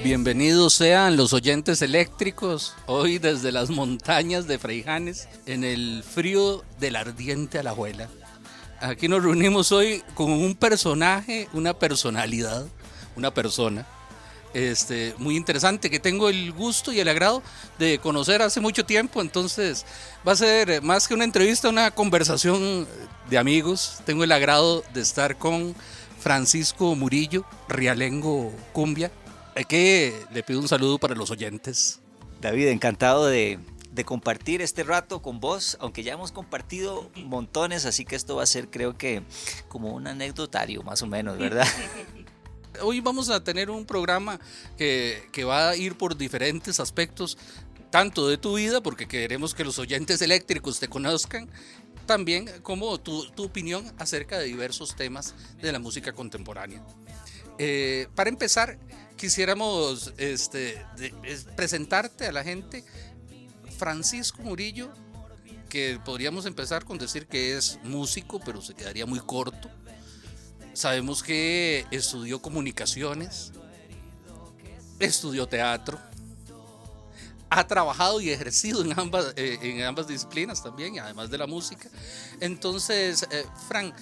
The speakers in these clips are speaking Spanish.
Bienvenidos sean los oyentes eléctricos, hoy desde las montañas de Fraijanes, en el frío del ardiente Alajuela. Aquí nos reunimos hoy con un personaje, una personalidad, una persona muy interesante que tengo el gusto y el agrado de conocer hace mucho tiempo. Entonces va a ser más que una entrevista, una conversación de amigos. Tengo el agrado de estar con Francisco Murillo, Rialengo Cumbia, que le pido un saludo para los oyentes. David, encantado de compartir este rato con vos, aunque ya hemos compartido montones, así que esto va a ser, creo que, como un anecdotario más o menos, ¿verdad? Hoy vamos a tener un programa que va a ir por diferentes aspectos, tanto de tu vida, porque queremos que los oyentes eléctricos te conozcan, también como tu opinión acerca de diversos temas de la música contemporánea. Para empezar, quisiéramos presentarte a la gente. Francisco Murillo, que podríamos empezar con decir que es músico, pero se quedaría muy corto. Sabemos que estudió comunicaciones, estudió teatro, ha trabajado y ejercido en ambas disciplinas también, además de la música. Entonces, Fran,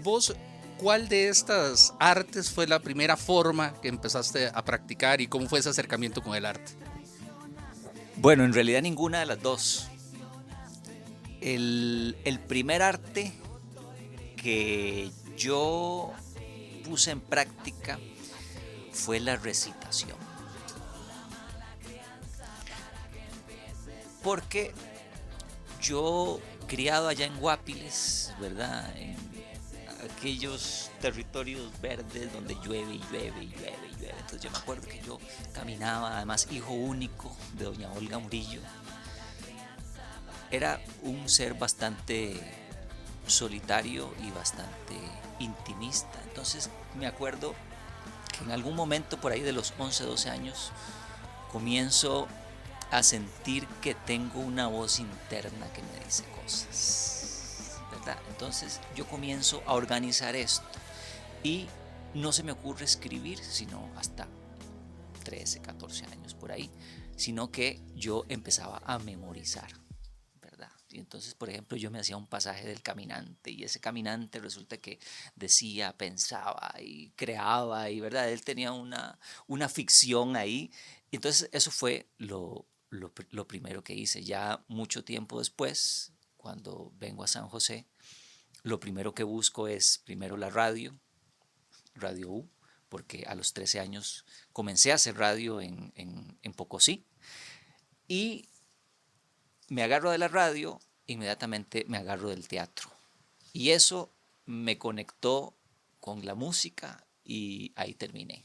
vos, ¿cuál de estas artes fue la primera forma que empezaste a practicar y cómo fue ese acercamiento con el arte? Bueno, en realidad ninguna de las dos. El primer arte que yo puse en práctica fue la recitación. Porque yo, criado allá en Guapiles, ¿verdad? En aquellos territorios verdes donde llueve y llueve y llueve y llueve. Entonces yo me acuerdo que yo caminaba, además hijo único de doña Olga Murillo. Era un ser bastante solitario y bastante intimista. Entonces me acuerdo que en algún momento por ahí de los 11, 12 años comienzo a sentir que tengo una voz interna que me dice cosas, ¿verdad? Entonces yo comienzo a organizar esto y no se me ocurre escribir sino hasta 13, 14 años por ahí, sino que yo empezaba a memorizar. Y entonces, por ejemplo, yo me hacía un pasaje del caminante y ese caminante resulta que decía, pensaba y creaba y, ¿verdad? Él tenía una ficción ahí. Entonces, eso fue lo primero que hice. Ya mucho tiempo después, cuando vengo a San José, lo primero que busco es primero la radio, Radio U, porque a los 13 años comencé a hacer radio en Pocosí. Y me agarro de la radio, inmediatamente me agarro del teatro. Y eso me conectó con la música y ahí terminé.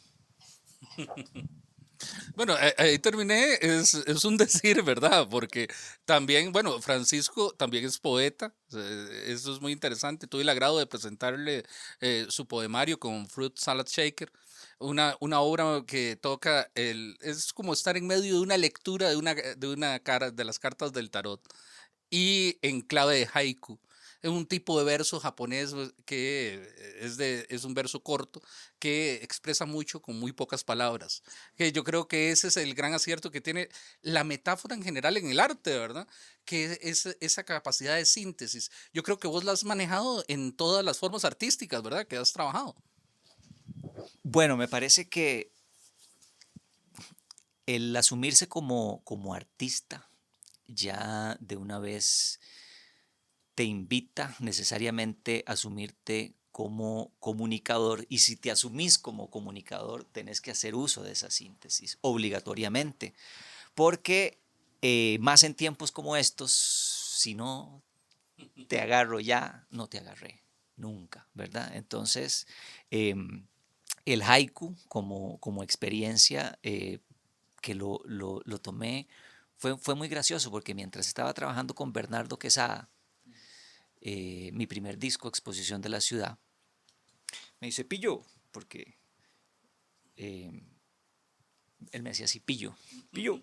Bueno, ahí terminé, es un decir, ¿verdad? Porque también, bueno, Francisco también es poeta, eso es muy interesante. Tuve el agrado de presentarle su poemario con Fruit Salad Shaker, una obra que toca, es como estar en medio de una lectura de las cartas del tarot y en clave de haiku. Es un tipo de verso japonés que es un verso corto que expresa mucho con muy pocas palabras. Que yo creo que ese es el gran acierto que tiene la metáfora en general en el arte, ¿verdad? Que es esa capacidad de síntesis. Yo creo que vos la has manejado en todas las formas artísticas, ¿verdad? Que has trabajado. Bueno, me parece que el asumirse como artista ya de una vez te invita necesariamente a asumirte como comunicador y si te asumís como comunicador tenés que hacer uso de esa síntesis obligatoriamente porque más en tiempos como estos, si no te agarro ya, no te agarré nunca, ¿verdad? Entonces, eh, el haiku como experiencia que lo tomé fue muy gracioso porque mientras estaba trabajando con Bernardo Quesada, mi primer disco, Exposición de la Ciudad, me dice Pillo, porque eh, él me decía así, Pillo, Pillo,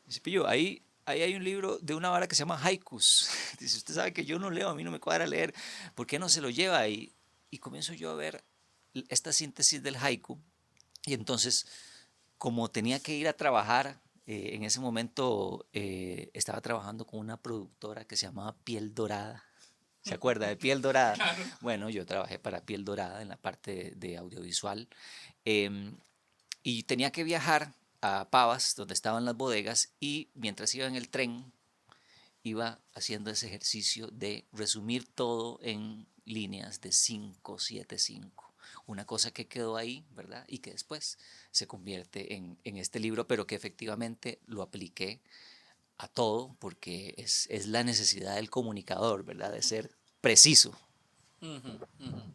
dice Pillo, ahí hay un libro de una vara que se llama Haikus. Dice, usted sabe que yo no leo, a mí no me cuadra leer, ¿por qué no se lo lleva ahí? Y comienzo yo a ver esta síntesis del haiku y entonces como tenía que ir a trabajar, en ese momento estaba trabajando con una productora que se llamaba Piel Dorada. ¿Se acuerda de Piel Dorada? Claro. Bueno, yo trabajé para Piel Dorada en la parte de audiovisual. em, y tenía que viajar a Pavas, donde estaban las bodegas, y mientras iba en el tren, iba haciendo ese ejercicio de resumir todo en líneas de 5, 7, 5. Una cosa que quedó ahí, ¿verdad? Y que después se convierte en este libro, pero que efectivamente lo apliqué a todo porque es la necesidad del comunicador, ¿verdad? De ser preciso. Ujú, ujú.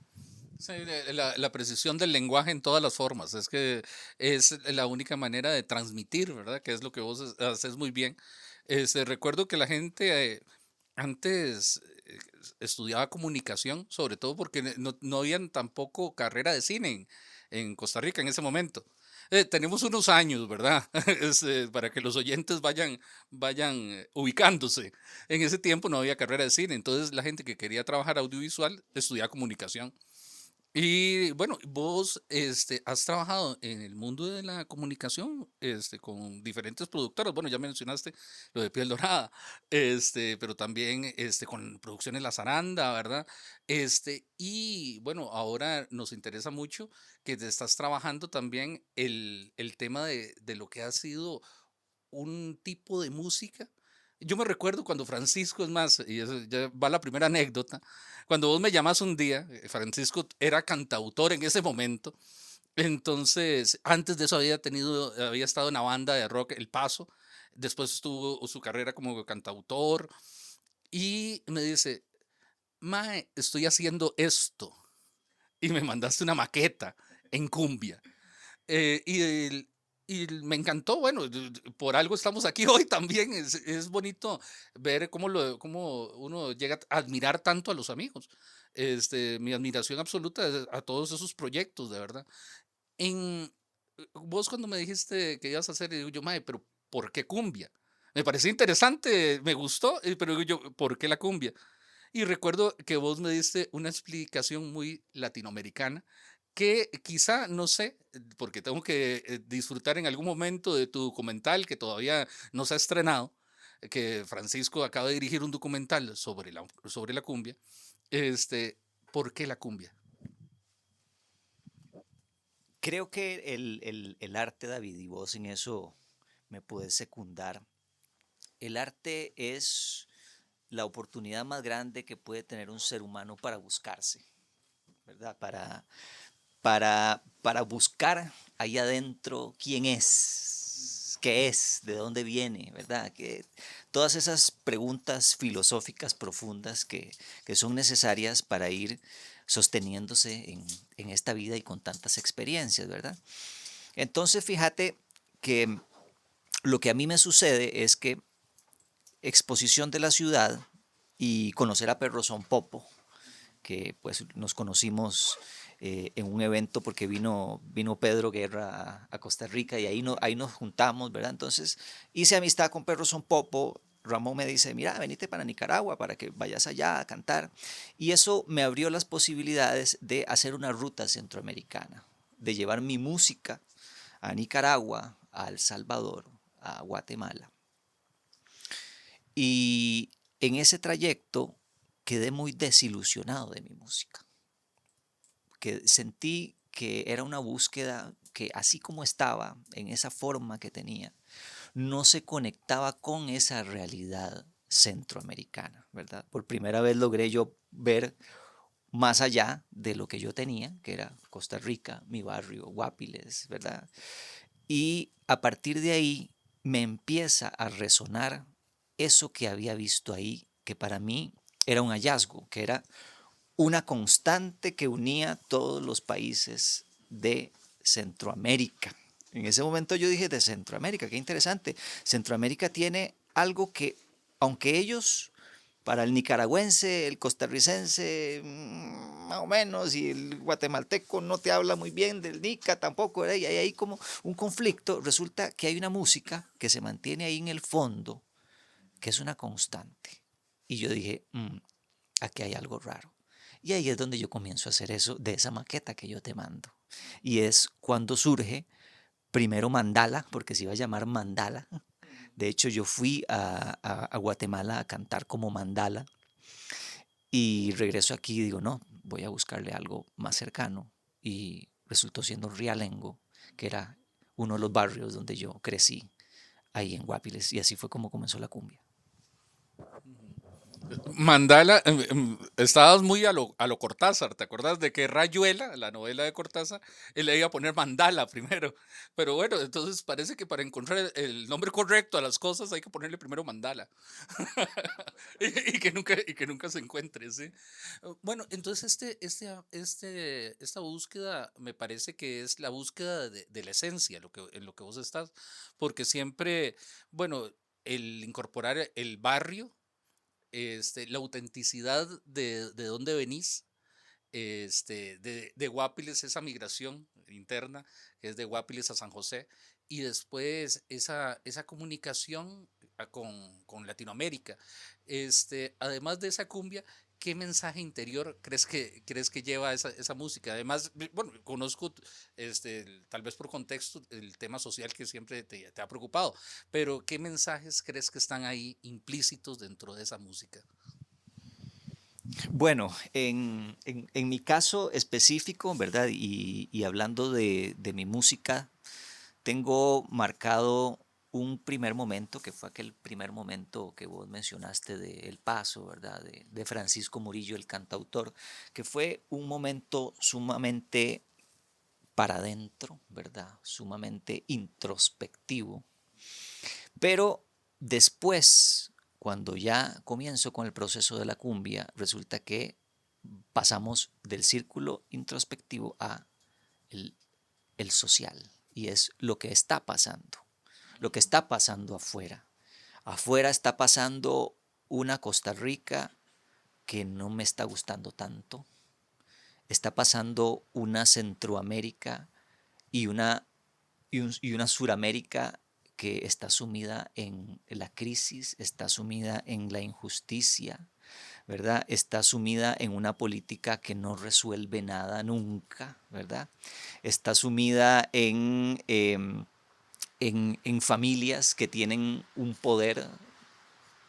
Sí, la precisión del lenguaje en todas las formas, es que es la única manera de transmitir, ¿verdad? Que es lo que vos haces muy bien. Recuerdo que la gente antes estudiaba comunicación, sobre todo porque no habían tampoco carrera de cine en Costa Rica en ese momento. Tenemos unos años, ¿verdad? Para que los oyentes vayan ubicándose. En ese tiempo no había carrera de cine, entonces la gente que quería trabajar audiovisual estudiaba comunicación. Y bueno, vos has trabajado en el mundo de la comunicación con diferentes productoras. Bueno, ya mencionaste lo de Piel Dorada, pero también con Producciones La Zaranda, ¿verdad? Y bueno, ahora nos interesa mucho que te estás trabajando también el tema de lo que ha sido un tipo de música. Yo me recuerdo cuando Francisco, es más, y eso ya va la primera anécdota, cuando vos me llamas un día, Francisco era cantautor en ese momento, entonces antes de eso había estado en la banda de rock El Paso, después estuvo su carrera como cantautor y me dice, Mae, estoy haciendo esto y me mandaste una maqueta en cumbia. Eh, y, el- y me encantó, bueno, por algo estamos aquí hoy también. Es bonito ver cómo uno llega a admirar tanto a los amigos. Mi admiración absoluta a todos esos proyectos, de verdad. En, vos cuando me dijiste que ibas a hacer, digo yo, mae, pero ¿por qué cumbia? Me pareció interesante, me gustó, pero digo yo, ¿por qué la cumbia? Y recuerdo que vos me diste una explicación muy latinoamericana que quizá, no sé, porque tengo que disfrutar en algún momento de tu documental que todavía no se ha estrenado, que Francisco acaba de dirigir un documental sobre la cumbia. Este, ¿Por qué la cumbia? Creo que el arte, David, y vos en eso me puedes secundar. El arte es la oportunidad más grande que puede tener un ser humano para buscarse, ¿verdad? Para buscar ahí adentro quién es, qué es, de dónde viene, ¿verdad? Que todas esas preguntas filosóficas profundas que son necesarias para ir sosteniéndose en esta vida y con tantas experiencias, ¿verdad? Entonces, fíjate que lo que a mí me sucede es que exposición de la ciudad y conocer a Perro Son Popo, que pues nos conocimos en un evento porque vino Pedro Guerra a Costa Rica y ahí nos juntamos, ¿verdad? Entonces hice amistad con Perro Son Popo. Ramón me dice, mira, venite para Nicaragua para que vayas allá a cantar. Y eso me abrió las posibilidades de hacer una ruta centroamericana, de llevar mi música a Nicaragua, a El Salvador, a Guatemala. Y en ese trayecto quedé muy desilusionado de mi música, que sentí que era una búsqueda que así como estaba, en esa forma que tenía, no se conectaba con esa realidad centroamericana, ¿verdad? Por primera vez logré yo ver más allá de lo que yo tenía, que era Costa Rica, mi barrio, Guapiles, ¿verdad? Y a partir de ahí me empieza a resonar eso que había visto ahí, que para mí era un hallazgo, que era una constante que unía todos los países de Centroamérica. En ese momento yo dije, de Centroamérica, qué interesante. Centroamérica tiene algo que, aunque ellos, para el nicaragüense, el costarricense, más o menos, y el guatemalteco no te habla muy bien del Nica tampoco, ¿verdad? Y hay ahí como un conflicto, resulta que hay una música que se mantiene ahí en el fondo, que es una constante. Y yo dije, aquí hay algo raro. Y ahí es donde yo comienzo a hacer eso de esa maqueta que yo te mando. Y es cuando surge primero Mandala, porque se iba a llamar Mandala. De hecho, yo fui a Guatemala a cantar como Mandala y regreso aquí y digo, no, voy a buscarle algo más cercano. Y resultó siendo Realengo, que era uno de los barrios donde yo crecí, ahí en Guapiles. Y así fue como comenzó la cumbia. Mandala, estabas muy a lo Cortázar, ¿te acuerdas de que Rayuela, la novela de Cortázar, él le iba a poner Mandala primero? Pero bueno, entonces parece que para encontrar el nombre correcto a las cosas hay que ponerle primero Mandala. Y que nunca se encuentre, ¿sí? Bueno, entonces esta búsqueda me parece que es la búsqueda de la esencia, en lo que vos estás, porque siempre, bueno, el incorporar el barrio, la autenticidad de dónde venís, de Guapiles, esa migración interna, que es de Guapiles a San José, y después esa comunicación con Latinoamérica. Además de esa cumbia, ¿qué mensaje interior crees que lleva esa música? Además, bueno, conozco, tal vez por contexto, el tema social que siempre te ha preocupado, pero ¿qué mensajes crees que están ahí implícitos dentro de esa música? Bueno, en mi caso específico, ¿verdad? Y hablando de mi música, tengo marcado un primer momento, que fue aquel primer momento que vos mencionaste de El Paso, ¿verdad? De Francisco Murillo, el cantautor, que fue un momento sumamente para adentro, ¿verdad? Sumamente introspectivo. Pero después, cuando ya comienzo con el proceso de la cumbia, resulta que pasamos del círculo introspectivo a el, el social. Y es lo que está pasando, lo que está pasando afuera. Afuera está pasando una Costa Rica que no me está gustando tanto. Está pasando una Centroamérica y una Suramérica que está sumida en la crisis, está sumida en la injusticia, ¿verdad? Está sumida en una política que no resuelve nada nunca, ¿verdad? Está sumida en familias que tienen un poder,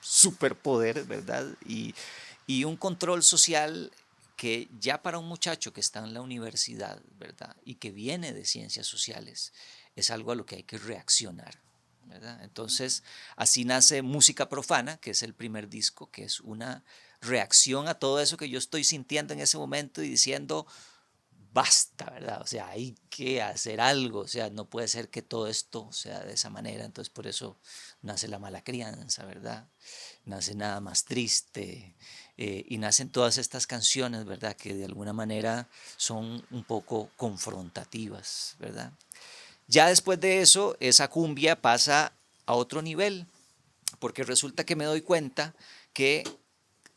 superpoder, ¿verdad? Y un control social que ya para un muchacho que está en la universidad, ¿verdad? Y que viene de ciencias sociales, es algo a lo que hay que reaccionar, ¿verdad? Entonces, así nace Música Profana, que es el primer disco, que es una reacción a todo eso que yo estoy sintiendo en ese momento y diciendo, basta, ¿verdad? O sea, hay que hacer algo, o sea, no puede ser que todo esto sea de esa manera, entonces por eso nace La Mala Crianza, ¿verdad? Nace Nada Más Triste, y nacen todas estas canciones, ¿verdad? Que de alguna manera son un poco confrontativas, ¿verdad? Ya después de eso, esa cumbia pasa a otro nivel, porque resulta que me doy cuenta que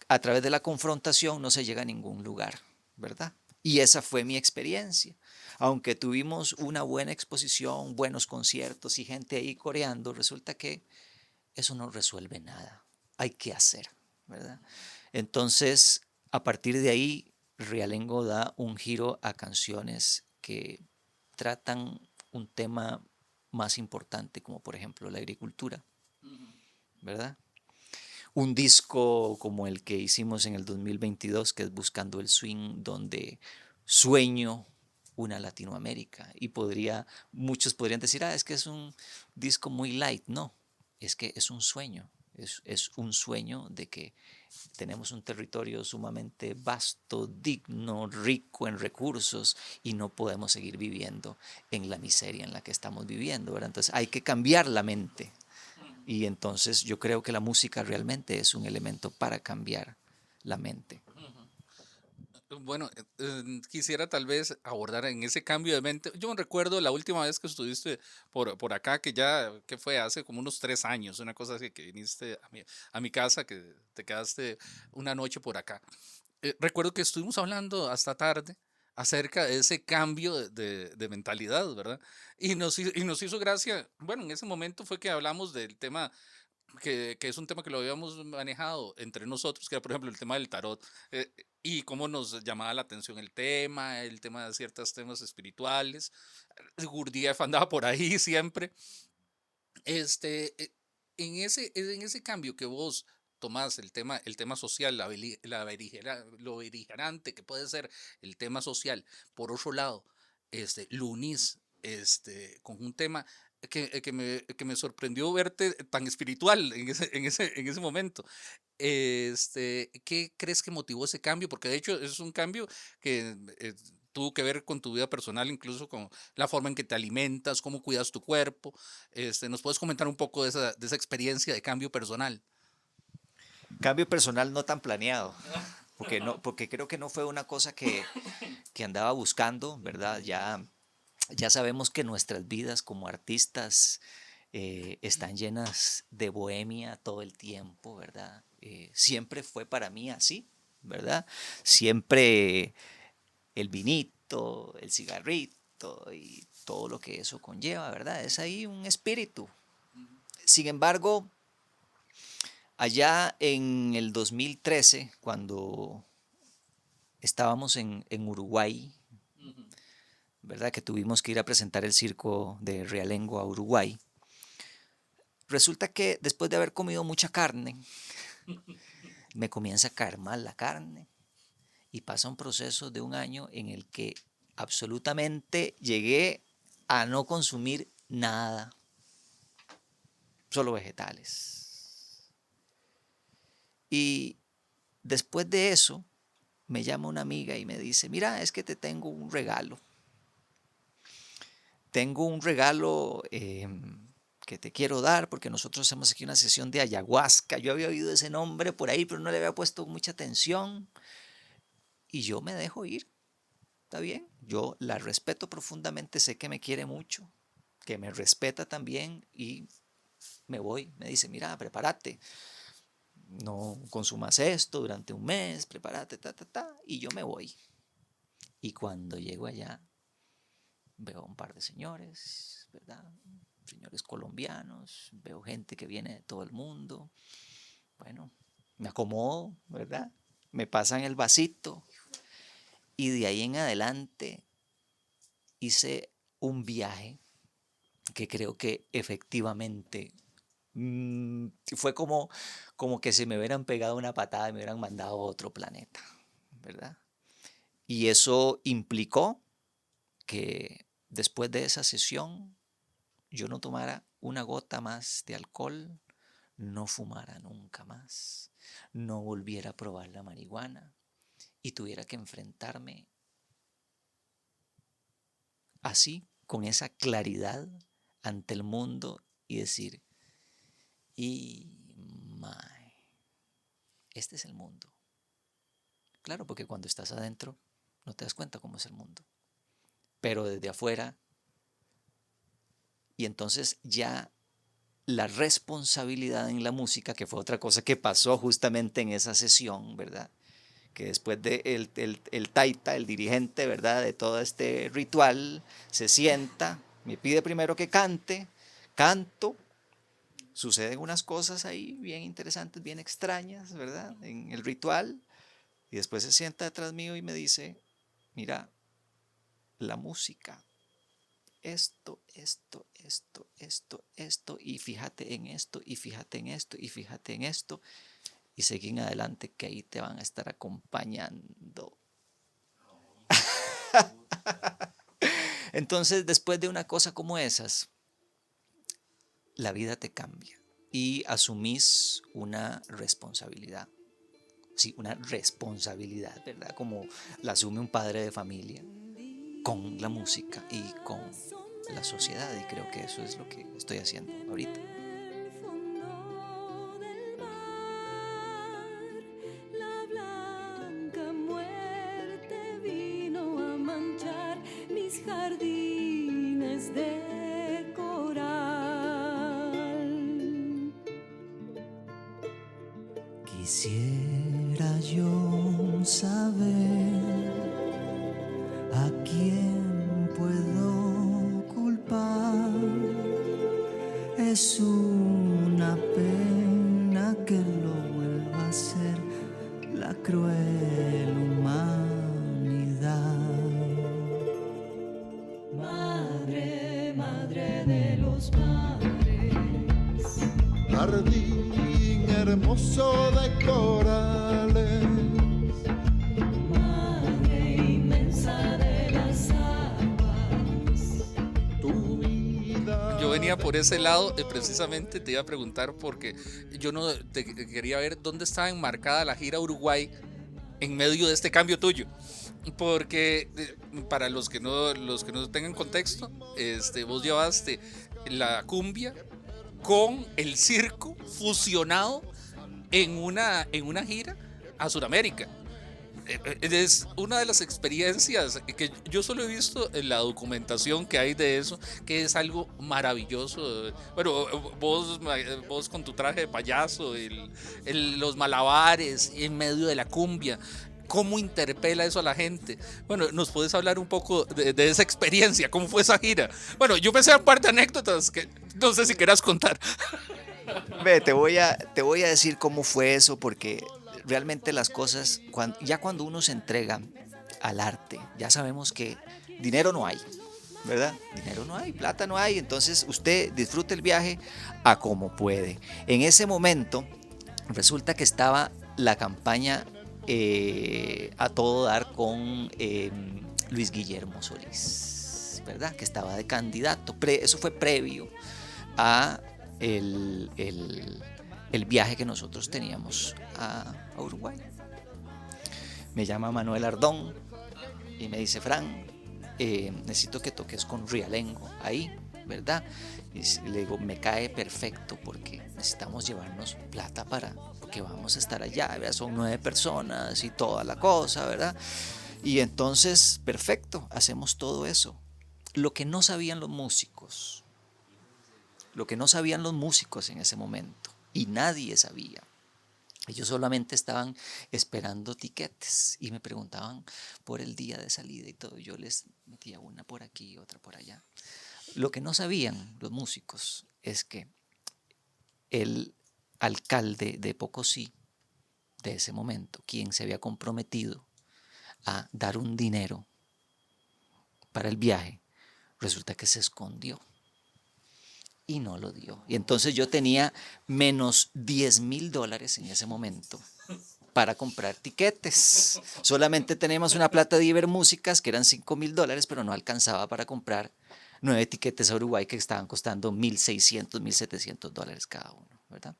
a través de la confrontación no se llega a ningún lugar, ¿verdad? Y esa fue mi experiencia. Aunque tuvimos una buena exposición, buenos conciertos y gente ahí coreando, resulta que eso no resuelve nada. Hay que hacer, ¿verdad? Entonces, a partir de ahí, Realengo da un giro a canciones que tratan un tema más importante, como por ejemplo la agricultura, ¿verdad? Un disco como el que hicimos en el 2022, que es Buscando el Swing, donde sueño una Latinoamérica. Y muchos podrían decir, es que es un disco muy light. No, es que es un sueño. Es un sueño de que tenemos un territorio sumamente vasto, digno, rico en recursos y no podemos seguir viviendo en la miseria en la que estamos viviendo, ¿verdad? Entonces hay que cambiar la mente, y entonces yo creo que la música realmente es un elemento para cambiar la mente. Bueno, quisiera tal vez abordar en ese cambio de mente. Yo me recuerdo la última vez que estuviste por acá, que fue hace como unos 3 años, una cosa así, que viniste a mi casa, que te quedaste una noche por acá. Recuerdo que estuvimos hablando hasta tarde acerca de ese cambio de mentalidad, ¿verdad? Y nos hizo gracia, bueno, en ese momento fue que hablamos del tema que es un tema que lo habíamos manejado entre nosotros, que era, por ejemplo, el tema del tarot, y cómo nos llamaba la atención el tema de ciertos temas espirituales. Gurdjieff andaba por ahí siempre. Este, en ese cambio que vos tomás el tema social, lo beligerante que puede ser el tema social, por otro lado, lo unís con un tema que me sorprendió verte tan espiritual en ese momento. ¿Qué crees que motivó ese cambio? Porque de hecho es un cambio que tuvo que ver con tu vida personal, incluso con la forma en que te alimentas, cómo cuidas tu cuerpo. ¿Nos puedes comentar un poco de esa experiencia de cambio personal? Cambio personal no tan planeado, porque creo que no fue una cosa que andaba buscando, ¿verdad? Ya sabemos que nuestras vidas como artistas están llenas de bohemia todo el tiempo, ¿verdad? Siempre fue para mí así, ¿verdad? Siempre el vinito, el cigarrito y todo lo que eso conlleva, ¿verdad? Es ahí un espíritu. Sin embargo, allá en el 2013, cuando estábamos en Uruguay, Ujú. ¿verdad? Que tuvimos que ir a presentar el circo de Realengo a Uruguay. Resulta que después de haber comido mucha carne, me comienza a caer mal la carne y pasa un proceso de un año en el que absolutamente llegué a no consumir nada, solo vegetales. Y después de eso, me llama una amiga y me dice, mira, es que te tengo un regalo. Tengo un regalo que te quiero dar porque nosotros hacemos aquí una sesión de ayahuasca. Yo había oído ese nombre por ahí, pero no le había puesto mucha atención. Y yo me dejo ir, ¿está bien? Yo la respeto profundamente, sé que me quiere mucho, que me respeta también y me voy. Me dice, mira, prepárate, no consumas esto durante un mes, prepárate, y yo me voy. Y cuando llego allá, veo a un par de señores, ¿verdad? Señores colombianos, veo gente que viene de todo el mundo. Bueno, me acomodo, ¿verdad? Me pasan el vasito y de ahí en adelante hice un viaje que creo que efectivamente fue como que se me hubieran pegado una patada y me hubieran mandado a otro planeta, ¿verdad? Y eso implicó que después de esa sesión yo no tomara una gota más de alcohol, no fumara nunca más, no volviera a probar la marihuana y tuviera que enfrentarme así, con esa claridad ante el mundo y decir, y my, este es el mundo. Claro, porque cuando estás adentro no te das cuenta cómo es el mundo, pero desde afuera, y entonces ya la responsabilidad en la música, que fue otra cosa que pasó justamente en esa sesión, ¿verdad? Que después de el taita, el dirigente, ¿verdad? De todo este ritual, se sienta, me pide primero que cante, canto, suceden unas cosas ahí bien interesantes, bien extrañas, ¿verdad? En el ritual, y después se sienta detrás mío y me dice, mira, la música, esto, y fíjate en esto, y fíjate en esto, y fíjate en esto, y seguí adelante que ahí te van a estar acompañando. Entonces, después de una cosa como esas, la vida te cambia y asumís una responsabilidad. Sí, una responsabilidad, ¿verdad? Como la asume un padre de familia con la música y con la sociedad. Y creo que eso es lo que estoy haciendo ahorita. Jardines de coral. Quisiera yo saber a quién puedo culpar. Es una pena que lo vuelva a hacer la cruel humanidad. Madre, madre de los mares, jardín hermoso de corales, madre inmensa de las aguas. tu vida. Yo venía por ese lado, precisamente te iba a preguntar porque yo no quería ver dónde estaba enmarcada la gira a Uruguay en medio de este cambio tuyo. Porque para los que no tengan contexto, vos llevaste la cumbia con el circo fusionado en una gira a Sudamérica. Es una de las experiencias que yo solo he visto en la documentación que hay de eso, que es algo maravilloso. Bueno, vos con tu traje de payaso, los malabares en medio de la cumbia, ¿cómo interpela eso a la gente? Bueno, ¿nos puedes hablar un poco de esa experiencia? ¿Cómo fue esa gira? Bueno, yo pensé un par de anécdotas que no sé si querás contar. Ve, te voy a decir cómo fue eso, porque realmente las cosas, cuando uno se entrega al arte, ya sabemos que dinero no hay, ¿verdad? Dinero no hay, plata no hay, entonces usted disfrute el viaje a como puede. En ese momento, resulta que estaba la campaña a todo dar con Luis Guillermo Solís, ¿verdad? Que estaba de candidato. Eso fue previo a el viaje que nosotros teníamos a Uruguay. Me llama Manuel Ardón y me dice: Fran, necesito que toques con Rialengo ahí, ¿verdad? Y le digo: me cae perfecto porque necesitamos llevarnos plata para que vamos a estar allá, ¿verdad? Son 9 personas y toda la cosa, ¿verdad? Y entonces, perfecto, hacemos todo eso. Lo que no sabían los músicos en ese momento, y nadie sabía, ellos solamente estaban esperando tiquetes y me preguntaban por el día de salida y todo. Yo les metía una por aquí y otra por allá. Lo que no sabían los músicos es que el alcalde de Pocosí de ese momento, quien se había comprometido a dar un dinero para el viaje, resulta que se escondió y no lo dio. Y entonces yo tenía menos $10,000 en ese momento para comprar tiquetes. Solamente tenemos una plata de Ibermúsicas que eran $5,000, pero no alcanzaba para comprar 9 tiquetes a Uruguay que estaban costando $1,600, $1,700 cada uno, ¿verdad?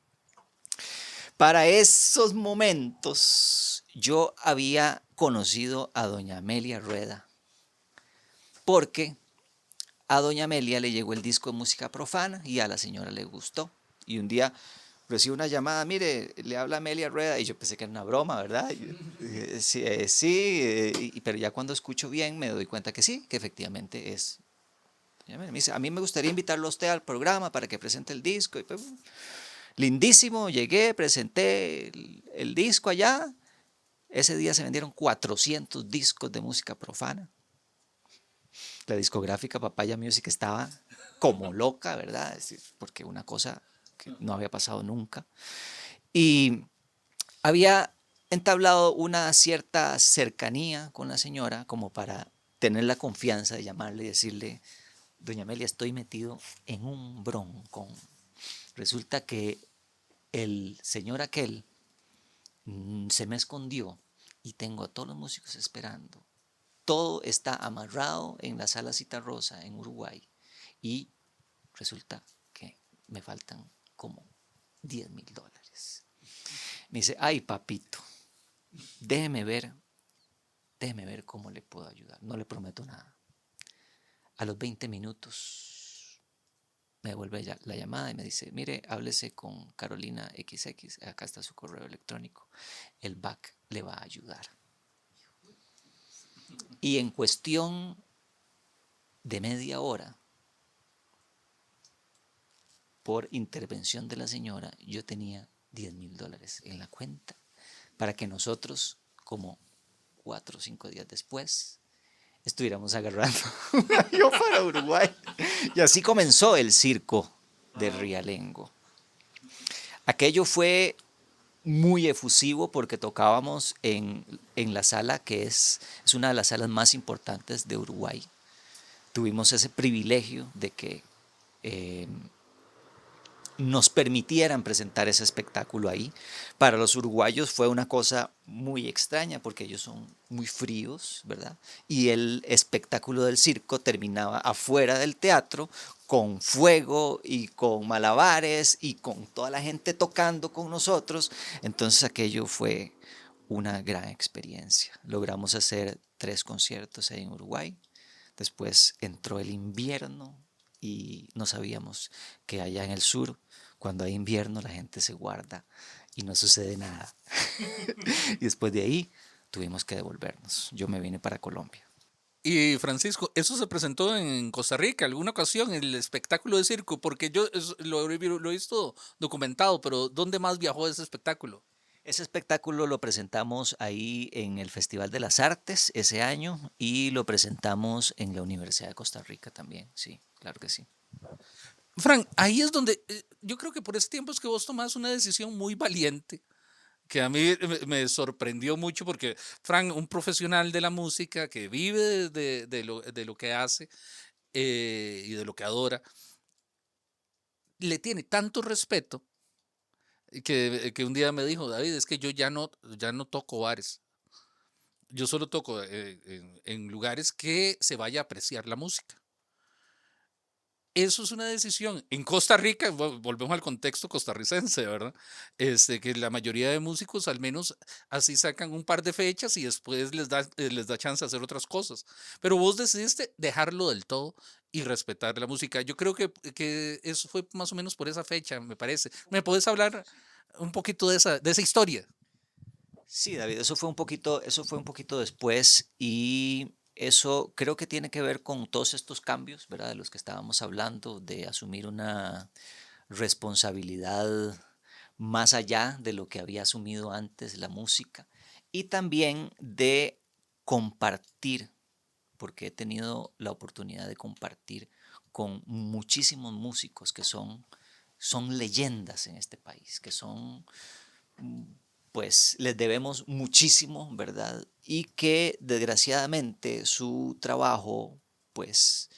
Para esos momentos yo había conocido a doña Amelia Rueda, porque a doña Amelia le llegó el disco de música profana y a la señora le gustó. Y un día recibo una llamada: mire, le habla Amelia Rueda. Y yo pensé que era una broma, ¿verdad? Sí, pero ya cuando escucho bien me doy cuenta que sí, que efectivamente es. Me dice: a mí me gustaría invitarlo a usted al programa para que presente el disco. Y pues, lindísimo, llegué, presenté el disco allá. Ese día se vendieron 400 discos de música profana. La discográfica Papaya Music estaba como loca, ¿verdad? Porque una cosa que no había pasado nunca. Y había entablado una cierta cercanía con la señora como para tener la confianza de llamarle y decirle: doña Amelia, estoy metido en un broncón. Resulta que el señor aquel se me escondió y tengo a todos los músicos esperando. Todo está amarrado en la Sala Citarrosa en Uruguay y resulta que me faltan como $10,000. Me dice: ay, papito, déjeme ver cómo le puedo ayudar. No le prometo nada. A los 20 minutos me devuelve la llamada y me dice: mire, háblese con Carolina XX, acá está su correo electrónico, el BAC le va a ayudar. Y en cuestión de media hora, por intervención de la señora, yo tenía $10,000 en la cuenta para que nosotros, como 4 o 5 días después, estuviéramos agarrando un avión para Uruguay. Y así comenzó el circo de Rialengo. Aquello fue muy efusivo porque tocábamos en la sala que es una de las salas más importantes de Uruguay. Tuvimos ese privilegio de que nos permitieran presentar ese espectáculo ahí. Para los uruguayos fue una cosa muy extraña porque ellos son muy fríos, ¿verdad? Y el espectáculo del circo terminaba afuera del teatro con fuego y con malabares y con toda la gente tocando con nosotros. Entonces aquello fue una gran experiencia. Logramos hacer 3 conciertos ahí en Uruguay. Después entró el invierno y no sabíamos que allá en el sur, cuando hay invierno, la gente se guarda y no sucede nada. Y después de ahí tuvimos que devolvernos. Yo me vine para Colombia. Y Francisco, ¿eso se presentó en Costa Rica alguna ocasión, el espectáculo de circo? Porque yo lo he visto documentado, pero ¿dónde más viajó ese espectáculo? Ese espectáculo lo presentamos ahí en el Festival de las Artes ese año y lo presentamos en la Universidad de Costa Rica también. Sí, claro que sí. Frank, ahí es donde yo creo que por ese tiempo es que vos tomás una decisión muy valiente, que a mí me sorprendió mucho porque Frank, un profesional de la música que vive de lo que hace y de lo que adora, le tiene tanto respeto que un día me dijo, David, es que yo ya no toco bares, yo solo toco en lugares que se vaya a apreciar la música. Eso es una decisión. En Costa Rica, volvemos al contexto costarricense, ¿verdad? Que la mayoría de músicos al menos así sacan un par de fechas y después les da chance de hacer otras cosas. Pero vos decidiste dejarlo del todo y respetar la música. Yo creo que eso fue más o menos por esa fecha, me parece. ¿Me podés hablar un poquito de esa historia? Sí, David, eso fue un poquito después y eso creo que tiene que ver con todos estos cambios, ¿verdad? De los que estábamos hablando, de asumir una responsabilidad más allá de lo que había asumido antes la música y también de compartir, porque he tenido la oportunidad de compartir con muchísimos músicos que son leyendas en este país, que son pues les debemos muchísimo, ¿verdad? Y que desgraciadamente su trabajo, pues,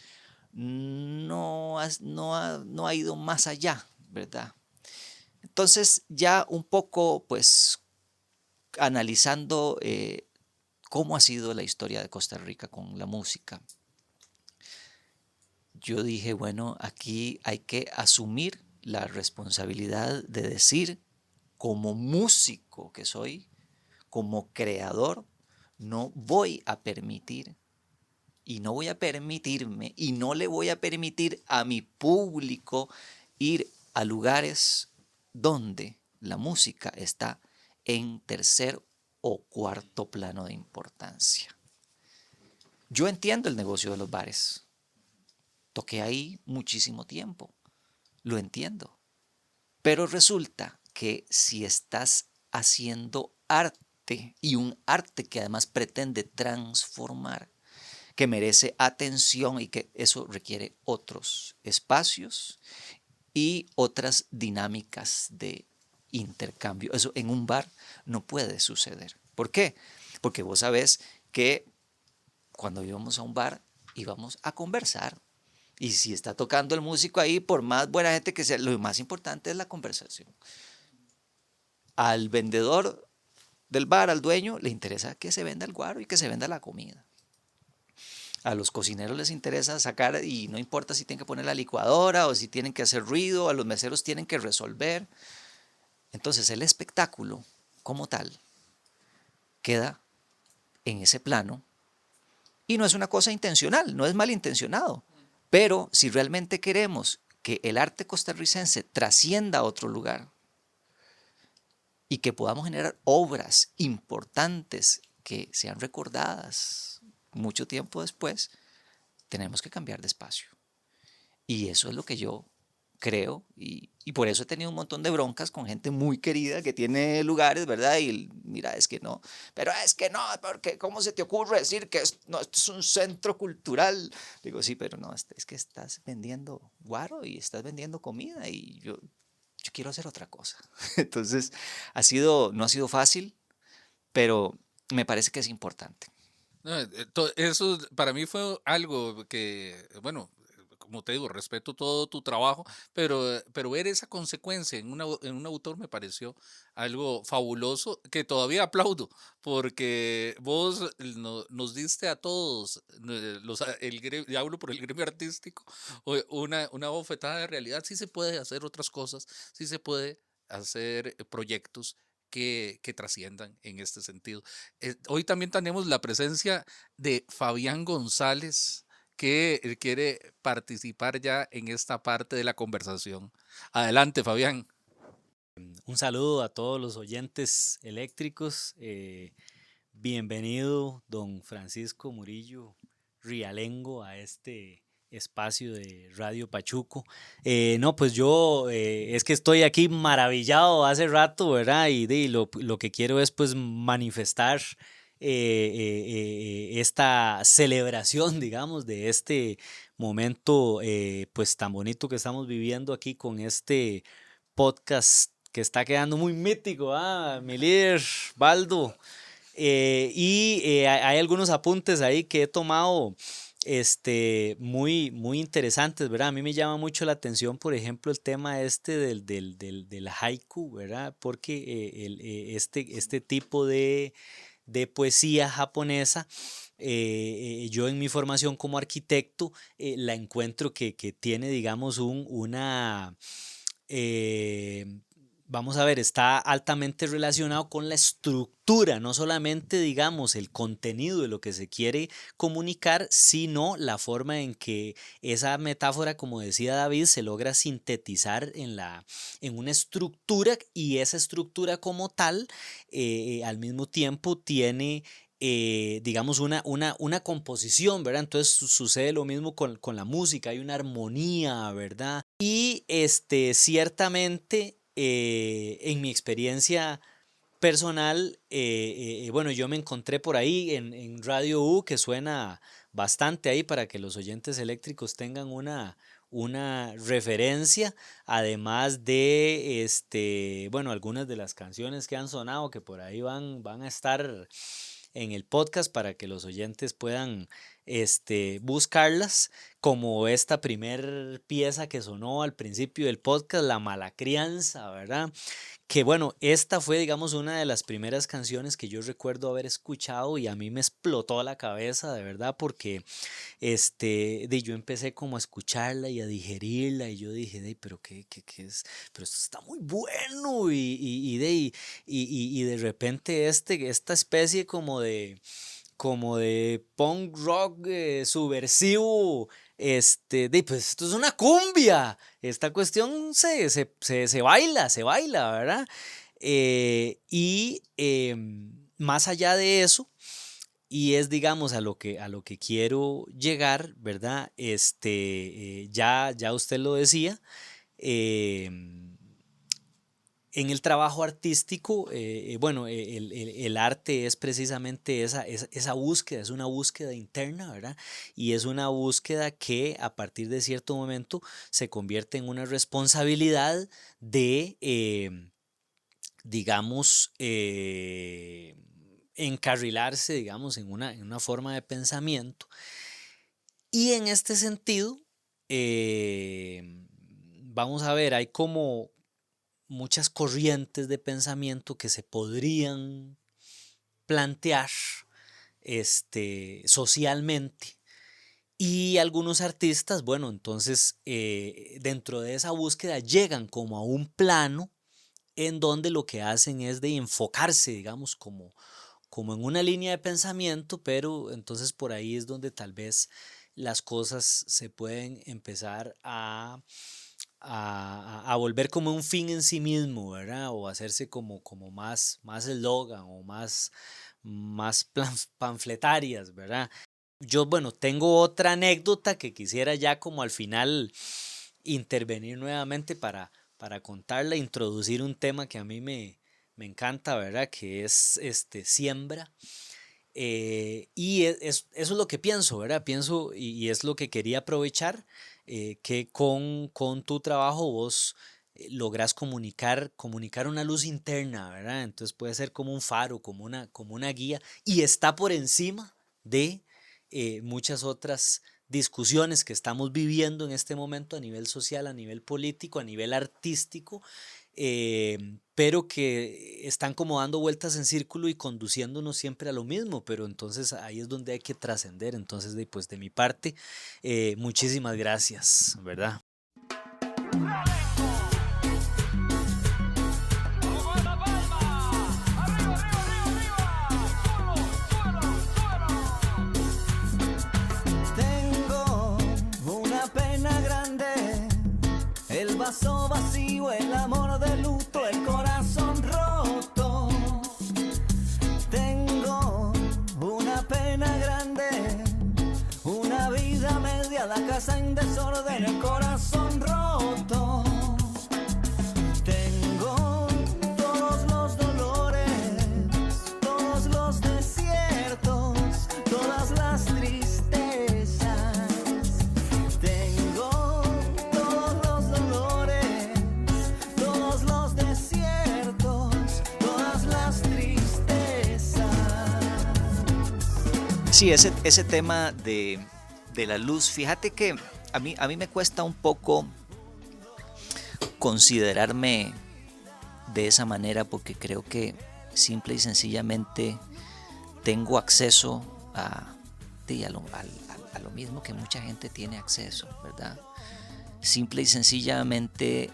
no ha ido más allá, ¿verdad? Entonces, ya un poco, pues, analizando cómo ha sido la historia de Costa Rica con la música, yo dije, bueno, aquí hay que asumir la responsabilidad de decir, como músico que soy, como creador, no voy a permitir y no voy a permitirme y no le voy a permitir a mi público ir a lugares donde la música está en tercer o cuarto plano de importancia. Yo entiendo el negocio de los bares. Toqué ahí muchísimo tiempo. Lo entiendo. Pero resulta que si estás haciendo arte y un arte que además pretende transformar, que merece atención y que eso requiere otros espacios y otras dinámicas de intercambio. Eso en un bar no puede suceder. ¿Por qué? Porque vos sabés que cuando íbamos a un bar íbamos a conversar. Y si está tocando el músico ahí, por más buena gente que sea, lo más importante es la conversación. Al vendedor del bar, al dueño, le interesa que se venda el guaro y que se venda la comida. A los cocineros les interesa sacar, y no importa si tienen que poner la licuadora o si tienen que hacer ruido, a los meseros tienen que resolver. Entonces el espectáculo como tal queda en ese plano y no es una cosa intencional, no es malintencionado. Pero si realmente queremos que el arte costarricense trascienda a otro lugar y que podamos generar obras importantes que sean recordadas mucho tiempo después, tenemos que cambiar de espacio. Y eso es lo que yo creo y por eso he tenido un montón de broncas con gente muy querida que tiene lugares, ¿verdad? Y mira, es que no, pero es que no, porque ¿cómo se te ocurre decir que no, esto es un centro cultural? Digo, sí, pero no, es que estás vendiendo guaro y estás vendiendo comida y yo yo quiero hacer otra cosa. Entonces, no ha sido fácil, pero me parece que es importante. No, eso para mí fue algo que, bueno, como te digo, respeto todo tu trabajo, pero ver esa consecuencia en un autor me pareció algo fabuloso que todavía aplaudo, porque vos nos diste a todos, y hablo por el gremio artístico, una bofetada de realidad. Sí se puede hacer otras cosas, sí se puede hacer proyectos que trasciendan en este sentido. Hoy también tenemos la presencia de Fabián González, que quiere participar ya en esta parte de la conversación. Adelante, Fabián. Un saludo a todos los oyentes eléctricos. Bienvenido, don Francisco Murillo Rialengo, a este espacio de Radio Pachuco. No, pues yo es que estoy aquí maravillado hace rato, ¿verdad? Y lo que quiero es pues manifestar esta celebración, digamos, de este momento pues tan bonito que estamos viviendo aquí con este podcast que está quedando muy mítico, mi líder, Baldo. Hay algunos apuntes ahí que he tomado muy interesantes, ¿verdad? A mí me llama mucho la atención, por ejemplo, el tema del haiku, ¿verdad? Porque este tipo de poesía japonesa, yo en mi formación como arquitecto la encuentro que tiene, digamos, eh, vamos a ver, está altamente relacionado con la estructura, no solamente, digamos, el contenido de lo que se quiere comunicar, sino la forma en que esa metáfora, como decía David, se logra sintetizar en una estructura, y esa estructura como tal, al mismo tiempo tiene digamos, una composición, ¿verdad? Entonces sucede lo mismo con la música, hay una armonía, ¿verdad? Y ciertamente, en mi experiencia personal, bueno, yo me encontré por ahí en Radio U, que suena bastante ahí para que los oyentes eléctricos tengan una referencia, además de, bueno, algunas de las canciones que han sonado, que por ahí van a estar en el podcast para que los oyentes puedan buscarlas, como esta primer pieza que sonó al principio del podcast, La Mala Crianza, ¿verdad? Que bueno, esta fue, digamos, una de las primeras canciones que yo recuerdo haber escuchado, y a mí me explotó la cabeza, de verdad, porque yo empecé como a escucharla y a digerirla, y yo dije, pero ¿qué es? Pero esto está muy bueno, y de repente esta especie como de punk rock subversivo, pues esto es una cumbia, esta cuestión se baila, ¿verdad? Más allá de eso, y es, digamos, a lo que quiero llegar, ¿verdad? Ya usted lo decía, eh, en el trabajo artístico, bueno, el arte es precisamente esa búsqueda, es una búsqueda interna, ¿verdad? Y es una búsqueda que a partir de cierto momento se convierte en una responsabilidad de, digamos, encarrilarse, digamos, en una forma de pensamiento. Y en este sentido, vamos a ver, hay como muchas corrientes de pensamiento que se podrían plantear socialmente. Y algunos artistas, bueno, entonces dentro de esa búsqueda llegan como a un plano en donde lo que hacen es de enfocarse, digamos, como en una línea de pensamiento, pero entonces por ahí es donde tal vez las cosas se pueden empezar a volver como un fin en sí mismo, ¿verdad? O hacerse como más eslogan, o más panfletarias, ¿verdad? Yo, bueno, tengo otra anécdota que quisiera ya como al final intervenir nuevamente para contarla, introducir un tema que a mí me encanta, ¿verdad? Que es siembra. Eso es lo que pienso, ¿verdad? Pienso, y es lo que quería aprovechar, que con tu trabajo vos logras comunicar una luz interna, ¿verdad? Entonces puede ser como un faro, como una guía, y está por encima de muchas otras discusiones que estamos viviendo en este momento a nivel social, a nivel político, a nivel artístico, pero que están como dando vueltas en círculo y conduciéndonos siempre a lo mismo, pero entonces ahí es donde hay que trascender. Entonces, pues de mi parte, muchísimas gracias, ¿verdad? Tengo una pena grande, el vaso vacío, el amor de luto, el corazón roto. Tengo una pena grande, una vida media, la casa en desorden, el corazón roto. Tengo todos los dolores, todos los desiertos, todas las tristezas. Tengo todos los dolores, todos los desiertos, todas las tristezas. Sí, ese tema de la luz, fíjate que a mí me cuesta un poco considerarme de esa manera porque creo que simple y sencillamente tengo acceso a lo mismo que mucha gente tiene acceso, ¿verdad? Simple y sencillamente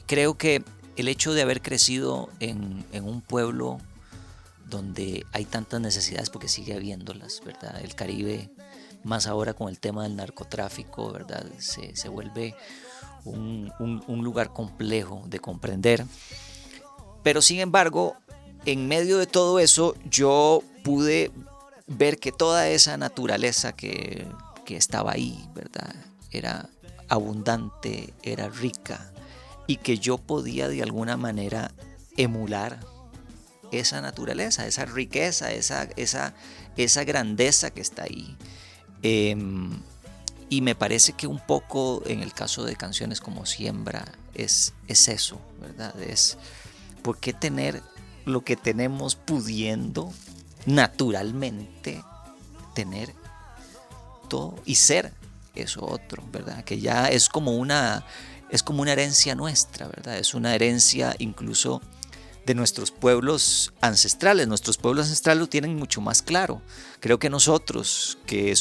creo que el hecho de haber crecido en un pueblo donde hay tantas necesidades, porque sigue habiéndolas, ¿verdad? El Caribe, más ahora con el tema del narcotráfico, ¿verdad? Se vuelve un lugar complejo de comprender. Pero sin embargo, en medio de todo eso, yo pude ver que toda esa naturaleza que estaba ahí, ¿verdad? Era abundante, era rica, y que yo podía de alguna manera emular esa naturaleza, esa riqueza, esa grandeza que está ahí. Y me parece que un poco en el caso de canciones como Siembra es eso, ¿verdad? Es por qué tener lo que tenemos pudiendo naturalmente tener todo y ser eso otro, ¿verdad? Que ya es como una herencia nuestra, ¿verdad? Es una herencia incluso de nuestros pueblos ancestrales. Nuestros pueblos ancestrales lo tienen mucho más claro. Creo que nosotros que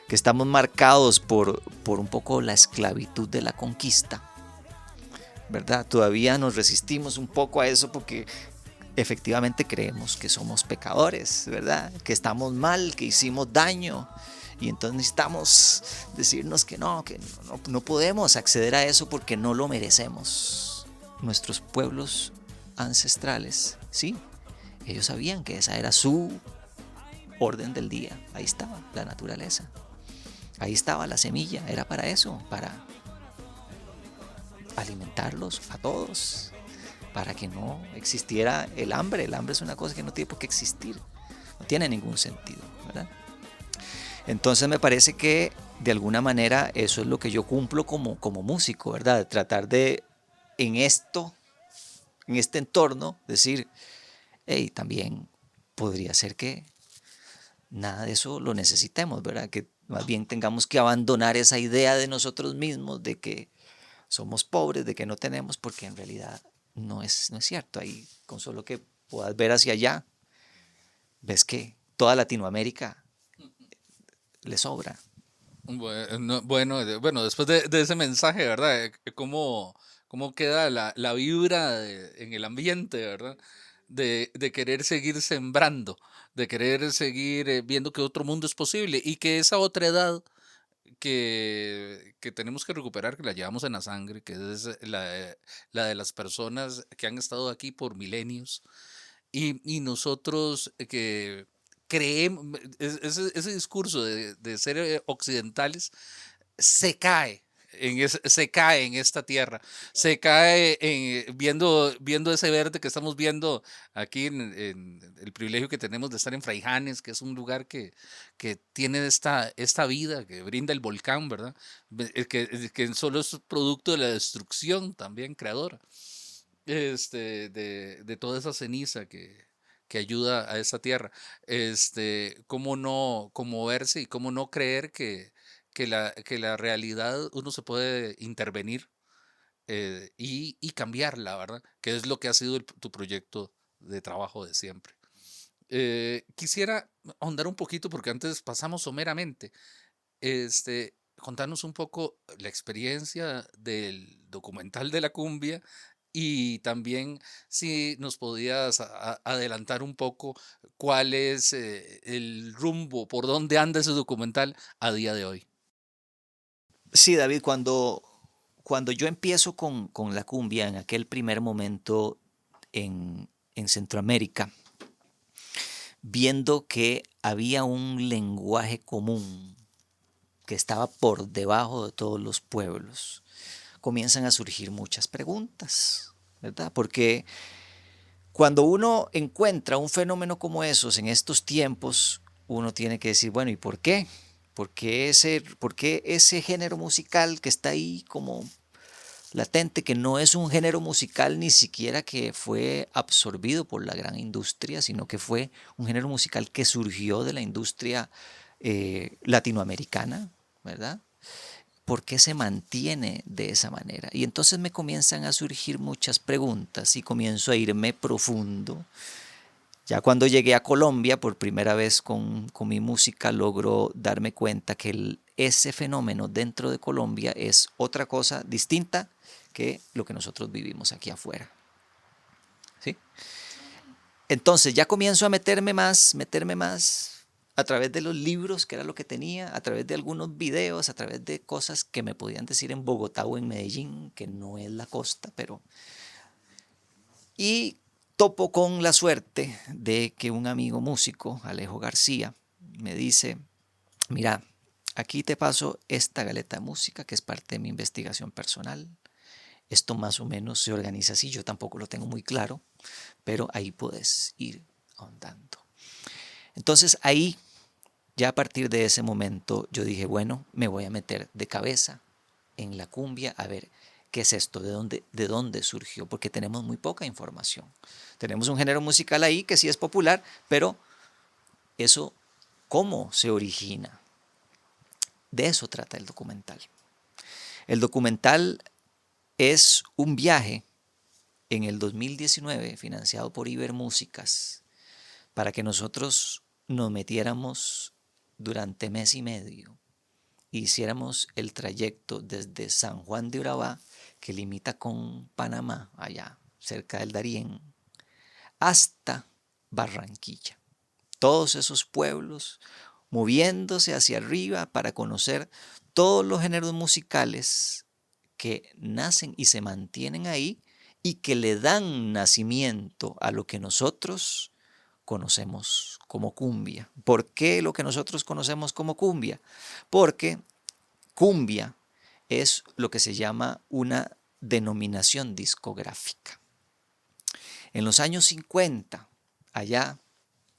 estamos marcados por un poco la esclavitud de la conquista, ¿verdad? Todavía nos resistimos un poco a eso porque efectivamente creemos que somos pecadores, ¿verdad? Que estamos mal, que hicimos daño. Y entonces necesitamos decirnos que no podemos acceder a eso porque no lo merecemos. Nuestros pueblos ancestrales, sí, ellos sabían que esa era su orden del día. Ahí estaba la naturaleza, ahí estaba la semilla, era para eso, para alimentarlos a todos, para que no existiera el hambre. El hambre es una cosa que no tiene por qué existir, no tiene ningún sentido, ¿verdad? Entonces me parece que de alguna manera eso es lo que yo cumplo como músico, ¿verdad? De tratar de en este entorno decir, hey, también podría ser que nada de eso lo necesitemos, ¿verdad? Que más bien tengamos que abandonar esa idea de nosotros mismos de que somos pobres, de que no tenemos, porque en realidad no es cierto. Ahí con solo que puedas ver hacia allá, ves que toda Latinoamérica le sobra. Bueno, después de ese mensaje, ¿verdad? ¿Cómo queda la vibra en el ambiente, ¿verdad? De querer seguir sembrando, de querer seguir viendo que otro mundo es posible y que esa otra edad que tenemos que recuperar, que la llevamos en la sangre, que es la de las personas que han estado aquí por milenios y nosotros que creemos, ese discurso de ser occidentales se cae se cae en esta tierra, se cae viendo ese verde que estamos viendo aquí en el privilegio que tenemos de estar en Fraijanes, que es un lugar que tiene esta vida que brinda el volcán, ¿verdad? Que solo es producto de la destrucción también creadora de toda esa ceniza que ayuda a esta tierra. Cómo no conmoverse y cómo no creer que la realidad uno se puede intervenir y cambiarla, ¿verdad? Que es lo que ha sido tu proyecto de trabajo de siempre. Quisiera ahondar un poquito porque antes pasamos someramente. Contarnos un poco la experiencia del documental de la cumbia y también si nos podías adelantar un poco cuál es el rumbo, por dónde anda ese documental a día de hoy. Sí, David, cuando yo empiezo con la cumbia en aquel primer momento en Centroamérica, viendo que había un lenguaje común que estaba por debajo de todos los pueblos, comienzan a surgir muchas preguntas, ¿verdad? Porque cuando uno encuentra un fenómeno como esos en estos tiempos, uno tiene que decir, bueno, ¿y por qué? ¿Por qué ese género musical que está ahí como latente, que no es un género musical ni siquiera que fue absorbido por la gran industria, sino que fue un género musical que surgió de la industria latinoamericana, ¿verdad? ¿Por qué se mantiene de esa manera? Y entonces me comienzan a surgir muchas preguntas y comienzo a irme profundo. Ya cuando llegué a Colombia por primera vez con mi música, logro darme cuenta que ese fenómeno dentro de Colombia es otra cosa distinta que lo que nosotros vivimos aquí afuera. ¿Sí? Entonces ya comienzo a meterme más a través de los libros, que era lo que tenía, a través de algunos videos, a través de cosas que me podían decir en Bogotá o en Medellín, que no es la costa, pero... Y topo con la suerte de que un amigo músico, Alejo García, me dice, mira, aquí te paso esta galeta de música que es parte de mi investigación personal. Esto más o menos se organiza así, yo tampoco lo tengo muy claro, pero ahí puedes ir ahondando. Entonces ahí, ya a partir de ese momento, yo dije, bueno, me voy a meter de cabeza en la cumbia a ver qué es esto, de dónde surgió, porque tenemos muy poca información. Tenemos un género musical ahí que sí es popular, pero eso, ¿cómo se origina? De eso trata el documental. El documental es un viaje en el 2019 financiado por Ibermúsicas para que nosotros nos metiéramos durante mes y medio e hiciéramos el trayecto desde San Juan de Urabá, que limita con Panamá, allá cerca del Darién, hasta Barranquilla. Todos esos pueblos moviéndose hacia arriba para conocer todos los géneros musicales que nacen y se mantienen ahí y que le dan nacimiento a lo que nosotros conocemos como cumbia. ¿Por qué lo que nosotros conocemos como cumbia? Porque cumbia es lo que se llama una denominación discográfica. En los años 50, allá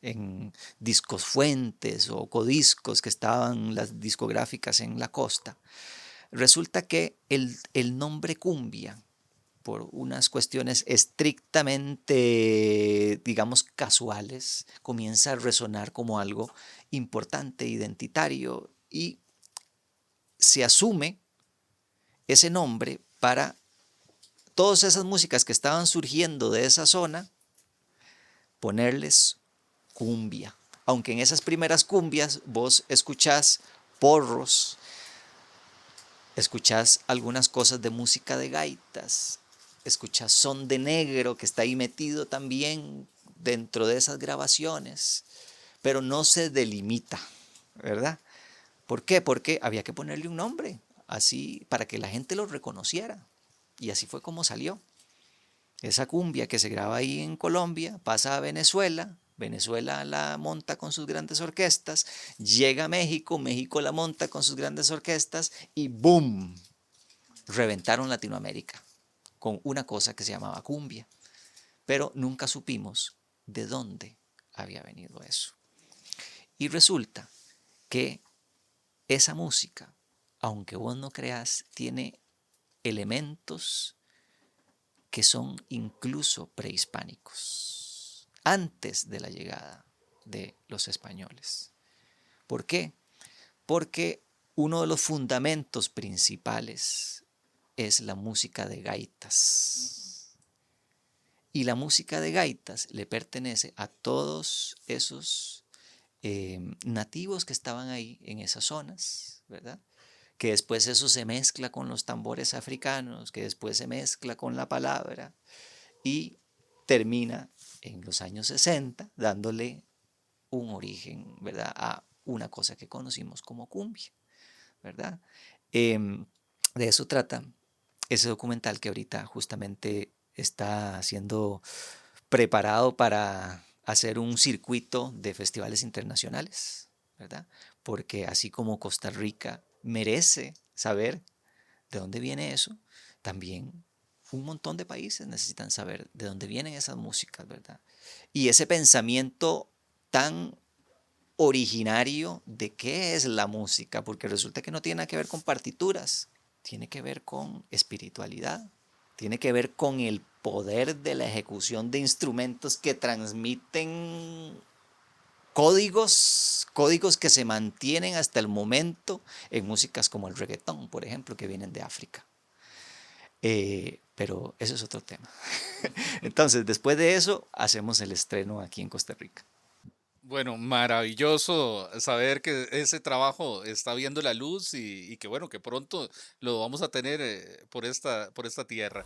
en Discos Fuentes o Codiscos, que estaban las discográficas en la costa, resulta que el nombre cumbia, por unas cuestiones estrictamente, digamos, casuales, comienza a resonar como algo importante, identitario, y se asume ese nombre para todas esas músicas que estaban surgiendo de esa zona, ponerles cumbia. Aunque en esas primeras cumbias vos escuchás porros, escuchás algunas cosas de música de gaitas, escuchás son de negro que está ahí metido también dentro de esas grabaciones, pero no se delimita, ¿verdad? ¿Por qué? Porque había que ponerle un nombre, así para que la gente lo reconociera. Y así fue como salió. Esa cumbia que se graba ahí en Colombia pasa a Venezuela, Venezuela la monta con sus grandes orquestas, llega a México, México la monta con sus grandes orquestas y ¡boom! reventaron Latinoamérica con una cosa que se llamaba cumbia, pero nunca supimos de dónde había venido eso. Y resulta que esa música, aunque vos no creas, tiene elementos que son incluso prehispánicos, antes de la llegada de los españoles. ¿Por qué? Porque uno de los fundamentos principales es la música de gaitas. Y la música de gaitas le pertenece a todos esos nativos que estaban ahí en esas zonas, ¿verdad? Que después eso se mezcla con los tambores africanos, que después se mezcla con la palabra y termina en los años 60 dándole un origen, ¿verdad?, a una cosa que conocimos como cumbia, ¿verdad? De eso trata ese documental que ahorita justamente está siendo preparado para hacer un circuito de festivales internacionales, ¿verdad? Porque así como Costa Rica merece saber de dónde viene eso, también un montón de países necesitan saber de dónde vienen esas músicas, ¿verdad? Y ese pensamiento tan originario de qué es la música, porque resulta que no tiene nada que ver con partituras, tiene que ver con espiritualidad, tiene que ver con el poder de la ejecución de instrumentos que transmiten códigos que se mantienen hasta el momento en músicas como el reggaetón, por ejemplo, que vienen de África. Pero eso es otro tema. Entonces, después de eso, hacemos el estreno aquí en Costa Rica. Bueno, maravilloso saber que ese trabajo está viendo la luz y que bueno, que pronto lo vamos a tener por esta tierra.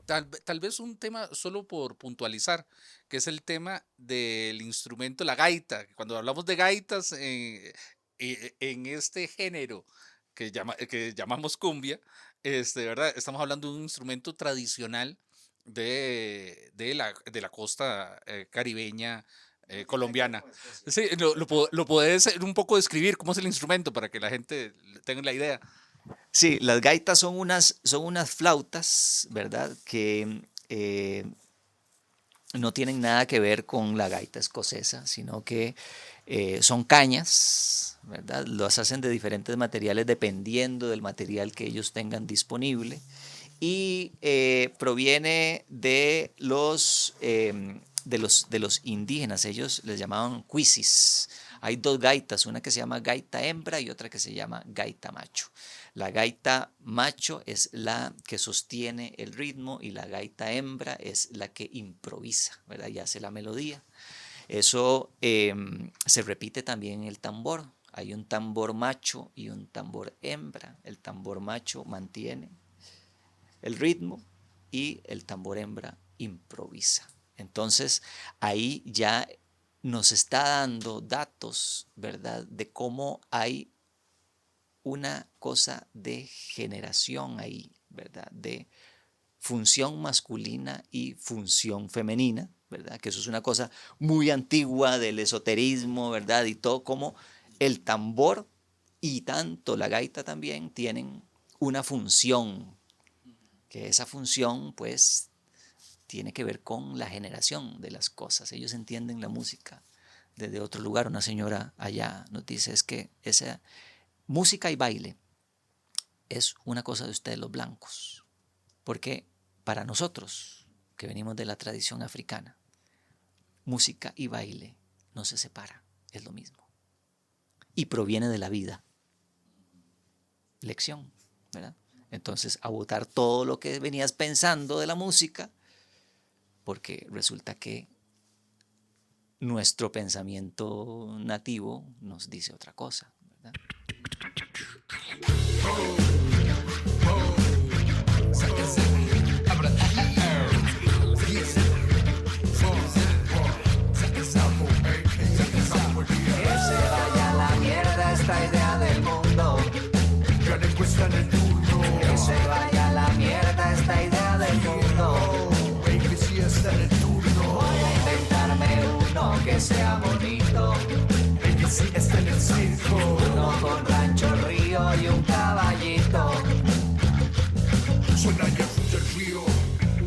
Tal vez un tema solo por puntualizar, que es el tema del instrumento, la gaita. Cuando hablamos de gaitas en este género que llamamos cumbia, ¿verdad? Estamos hablando de un instrumento tradicional de la costa caribeña colombiana. Sí, lo podés un poco describir cómo es el instrumento para que la gente tenga la idea. Sí, las gaitas son unas flautas, ¿verdad? Que no tienen nada que ver con la gaita escocesa, sino que son cañas, ¿verdad? Las hacen de diferentes materiales dependiendo del material que ellos tengan disponible. Y proviene de los indígenas. Ellos les llamaban cuisis. Hay dos gaitas, una que se llama gaita hembra y otra que se llama gaita macho. La gaita macho es la que sostiene el ritmo y la gaita hembra es la que improvisa, ¿verdad? Y hace la melodía. Eso se repite también en el tambor. Hay un tambor macho y un tambor hembra. El tambor macho mantiene el ritmo y el tambor hembra improvisa. Entonces ahí ya nos está dando datos, ¿verdad?, de cómo hay una cosa de generación ahí, ¿verdad?, de función masculina y función femenina, ¿verdad?, que eso es una cosa muy antigua del esoterismo, ¿verdad?, y todo como el tambor y tanto la gaita también tienen una función, que esa función pues tiene que ver con la generación de las cosas. Ellos entienden la música desde otro lugar. Una señora allá nos dice es que esa música y baile es una cosa de ustedes los blancos, porque para nosotros que venimos de la tradición africana, música y baile no se separa, es lo mismo y proviene de la vida. Lección, ¿verdad? Entonces, a botar todo lo que venías pensando de la música, porque resulta que nuestro pensamiento nativo nos dice otra cosa, ¿verdad? Que se vaya a la mierda esta idea del mundo. Que se vaya a la mierda esta idea del mundo. Voy a inventarme uno que sea bonito. Uno con rancho, río y un caballito. suena y arrulla el río.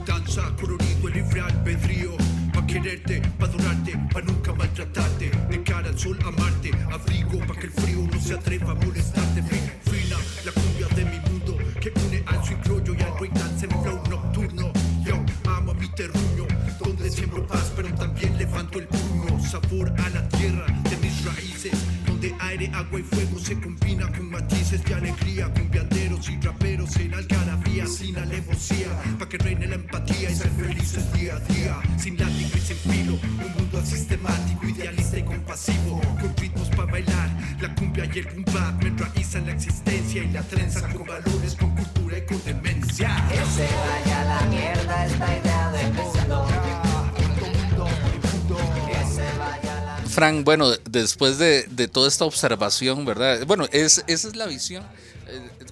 Danza colorido, el libre albedrío. Pa' quererte, pa' adorarte, pa' nunca maltratarte. De cara al sol, amarte, abrigo pa' que el frío no se atreva a molestarte. Fina, la cumbia de mi mundo, que une al swing criollo y al breakdance en flow nocturno. Yo amo a mi terruño, donde siembro paz, pero también levanto el puño. Sabor a la tierra de mis raíces, donde aire, agua y fuego se combina con matices de alegría. Cumbianderos y raperos en algarabía, sin alevosía, pa' que reine la empatía y ser felices día a día. Sin látigo y sin filo, un mundo sistemático, idealista y compasivo, con ritmos pa' bailar. La cumbia y el boom bap me enraizan la existencia y la trenza con valores, con cultura y con demencia. Que se vaya a la mierda esta idea del mundo. Que se vaya a la Frank, bueno, después de toda esta observación, ¿verdad? Bueno, esa es la visión.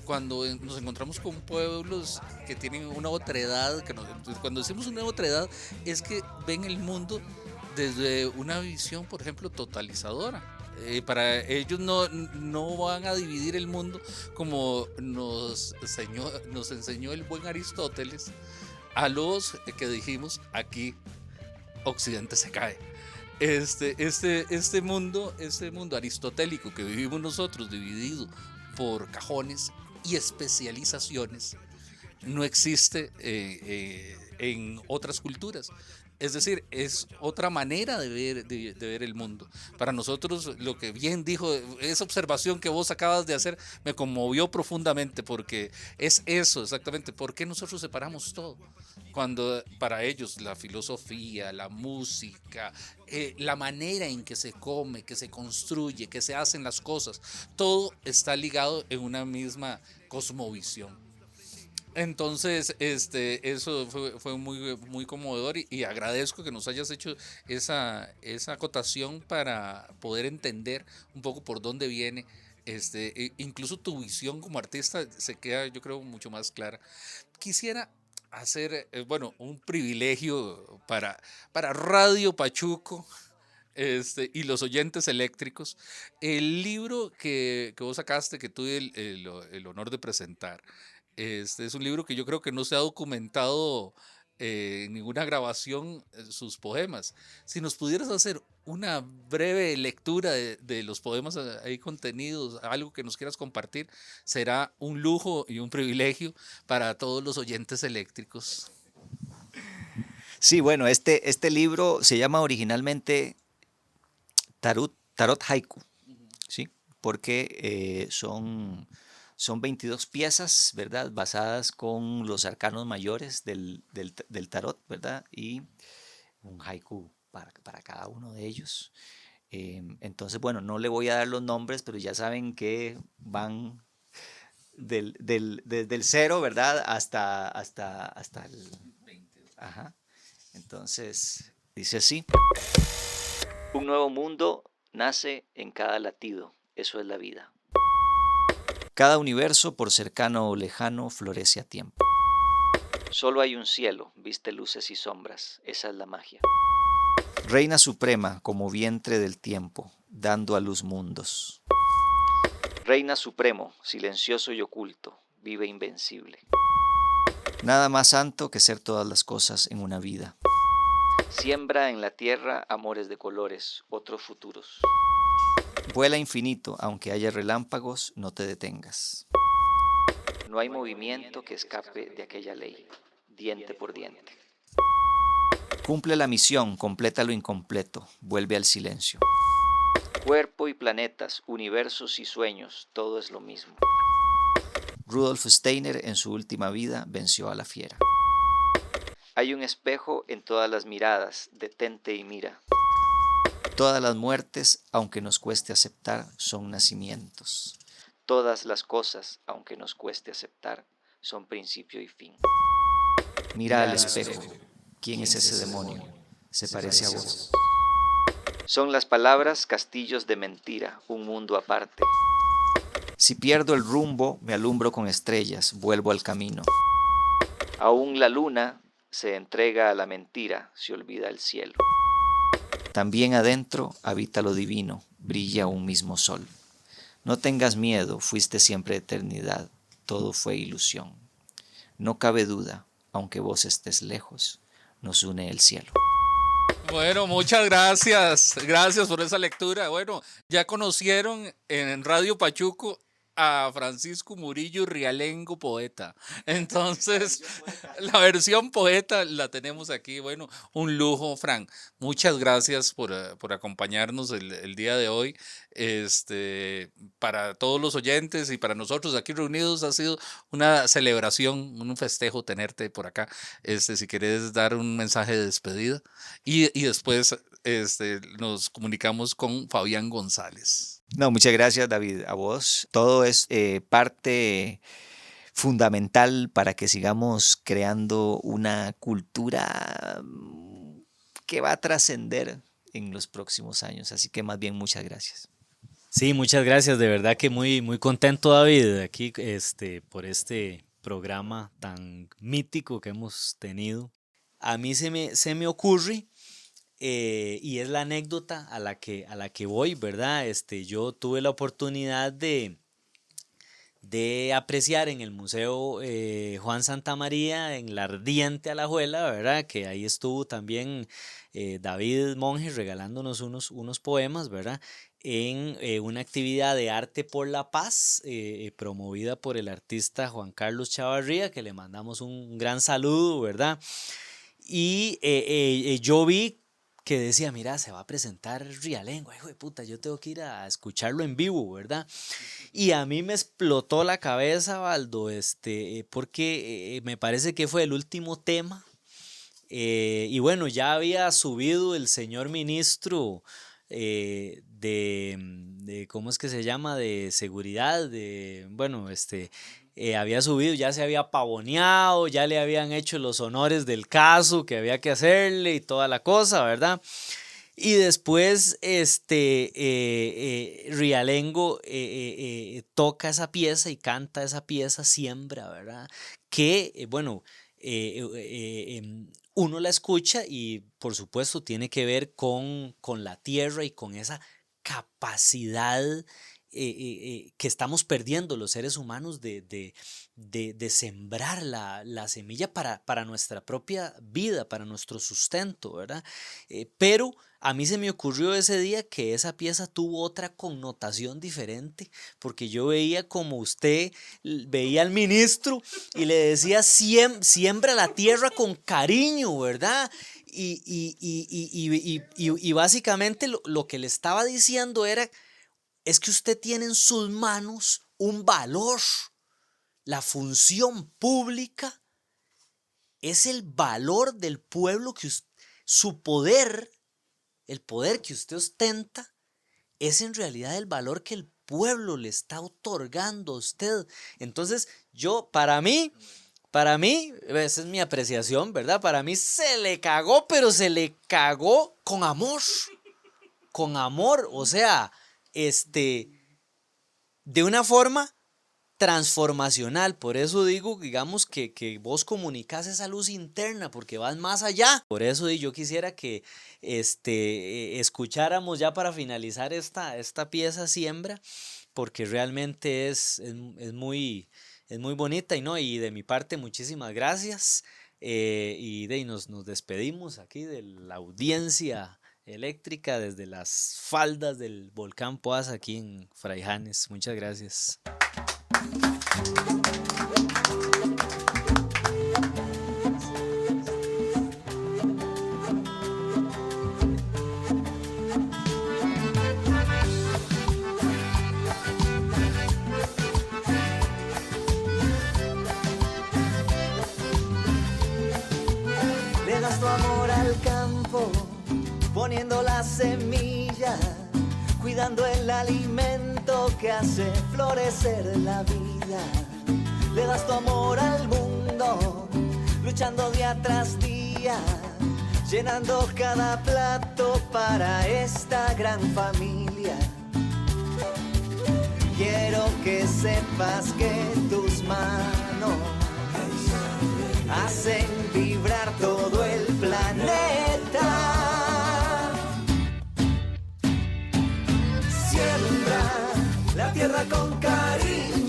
Cuando nos encontramos con pueblos que tienen una otra edad, cuando decimos una otra edad, es que ven el mundo desde una visión, por ejemplo, totalizadora. Para ellos no van a dividir el mundo como nos enseñó el buen Aristóteles, a los que dijimos aquí Occidente se cae. Este mundo aristotélico que vivimos nosotros, dividido por cajones y especializaciones, no existe en otras culturas. Es decir, es otra manera de ver el mundo. Para nosotros, lo que bien dijo, esa observación que vos acabas de hacer me conmovió profundamente, porque es eso exactamente. ¿Por qué nosotros separamos todo? Cuando para ellos la filosofía, la música, la manera en que se come, que se construye, que se hacen las cosas, todo está ligado en una misma cosmovisión. Entonces, eso fue muy, muy conmovedor y agradezco que nos hayas hecho esa acotación para poder entender un poco por dónde viene. Incluso tu visión como artista se queda, yo creo, mucho más clara. Quisiera hacer, un privilegio para Radio Pachuco, y los oyentes eléctricos. El libro que vos sacaste, que tuve el honor de presentar, es un libro que yo creo que no se ha documentado en ninguna grabación, sus poemas. Si nos pudieras hacer una breve lectura de los poemas ahí contenidos, algo que nos quieras compartir, será un lujo y un privilegio para todos los oyentes eléctricos. Sí, bueno, este libro se llama originalmente Tarot Haiku, ¿sí? Porque son 22 piezas, ¿verdad? Basadas con los arcanos mayores del tarot, ¿verdad? Y un haiku para cada uno de ellos. Entonces, bueno, no le voy a dar los nombres, pero ya saben que van desde el 0, ¿verdad? Hasta el 20. Ajá. Entonces, dice así. Un nuevo mundo nace en cada latido. Eso es la vida. Cada universo, por cercano o lejano, florece a tiempo. Solo hay un cielo, viste luces y sombras. Esa es la magia. Reina suprema como vientre del tiempo, dando a luz mundos. Reina supremo, silencioso y oculto, vive invencible. Nada más santo que ser todas las cosas en una vida. Siembra en la tierra amores de colores, otros futuros. Vuela infinito, aunque haya relámpagos, no te detengas. No hay movimiento que escape de aquella ley, diente por diente. Cumple la misión, completa lo incompleto, vuelve al silencio. Cuerpo y planetas, universos y sueños, todo es lo mismo. Rudolf Steiner en su última vida venció a la fiera. Hay un espejo en todas las miradas, detente y mira. Todas las muertes, aunque nos cueste aceptar, son nacimientos. Todas las cosas, aunque nos cueste aceptar, son principio y fin. Mira al espejo. ¿Quién es ese demonio? Se parece a vos. Son las palabras castillos de mentira, un mundo aparte. Si pierdo el rumbo, me alumbro con estrellas, vuelvo al camino. Aún la luna se entrega a la mentira, se olvida el cielo. También adentro habita lo divino, brilla un mismo sol. No tengas miedo, fuiste siempre eternidad, todo fue ilusión. No cabe duda, aunque vos estés lejos, nos une el cielo. Bueno, muchas gracias. Gracias por esa lectura. Bueno, ya conocieron en Radio Pachuco a Francisco Murillo Rialengo, poeta. Entonces, la versión poeta la tenemos aquí. Bueno, un lujo, Fran. Muchas gracias por acompañarnos el día de hoy. Para todos los oyentes y para nosotros aquí reunidos ha sido una celebración, un festejo tenerte por acá. Si quieres dar un mensaje de despedida y después nos comunicamos con Fabián González. No, muchas gracias, David, a vos. Todo es parte fundamental para que sigamos creando una cultura que va a trascender en los próximos años. Así que más bien muchas gracias. Sí, muchas gracias. De verdad que muy, muy contento, David, aquí por este programa tan mítico que hemos tenido. A mí se me ocurre... y es la anécdota a la que voy, ¿verdad? Yo tuve la oportunidad de apreciar en el Museo Juan Santamaría, en la ardiente Alajuela, ¿verdad? Que ahí estuvo también David Monge regalándonos unos poemas, ¿verdad? En una actividad de arte por la paz, promovida por el artista Juan Carlos Chavarría, que le mandamos un gran saludo, ¿verdad? Y yo vi que decía, mira, se va a presentar Rialengo, hijo de puta, yo tengo que ir a escucharlo en vivo, ¿verdad? Y a mí me explotó la cabeza, Baldo, porque me parece que fue el último tema, y bueno, ya había subido el señor ministro de ¿cómo es que se llama? De seguridad, había subido, ya se había pavoneado, ya le habían hecho los honores del caso que había que hacerle y toda la cosa, ¿verdad? Y después Rialengo toca esa pieza y canta esa pieza, Siembra, ¿verdad? Que, uno la escucha y por supuesto tiene que ver con la tierra y con esa capacidad que estamos perdiendo los seres humanos de sembrar la semilla para nuestra propia vida, para nuestro sustento, ¿verdad? Pero a mí se me ocurrió ese día que esa pieza tuvo otra connotación diferente, porque yo veía como usted veía al ministro y le decía, siembra la tierra con cariño, ¿verdad? Y básicamente lo que le estaba diciendo es que usted tiene en sus manos un valor. La función pública es el valor del pueblo, su poder, el poder que usted ostenta, es en realidad el valor que el pueblo le está otorgando a usted. Entonces, para mí, esa es mi apreciación, ¿verdad? Para mí se le cagó, pero se le cagó con amor. Con amor, o sea, de una forma transformacional. Por eso digamos que vos comunicás esa luz interna, porque vas más allá. Por eso yo quisiera que escucháramos ya para finalizar esta pieza Siembra, porque realmente es muy bonita y de mi parte muchísimas gracias. Y nos despedimos aquí de la audiencia eléctrica desde las faldas del volcán Poás aquí en Fraijanes. Muchas gracias. Le das tu amor al campo, poniendo la semilla, cuidando el alimento que hace florecer la vida. Le das tu amor al mundo, luchando día tras día, llenando cada plato para esta gran familia. Quiero que sepas que tus manos hacen vibrar todo el planeta. Siembra la tierra con cariño,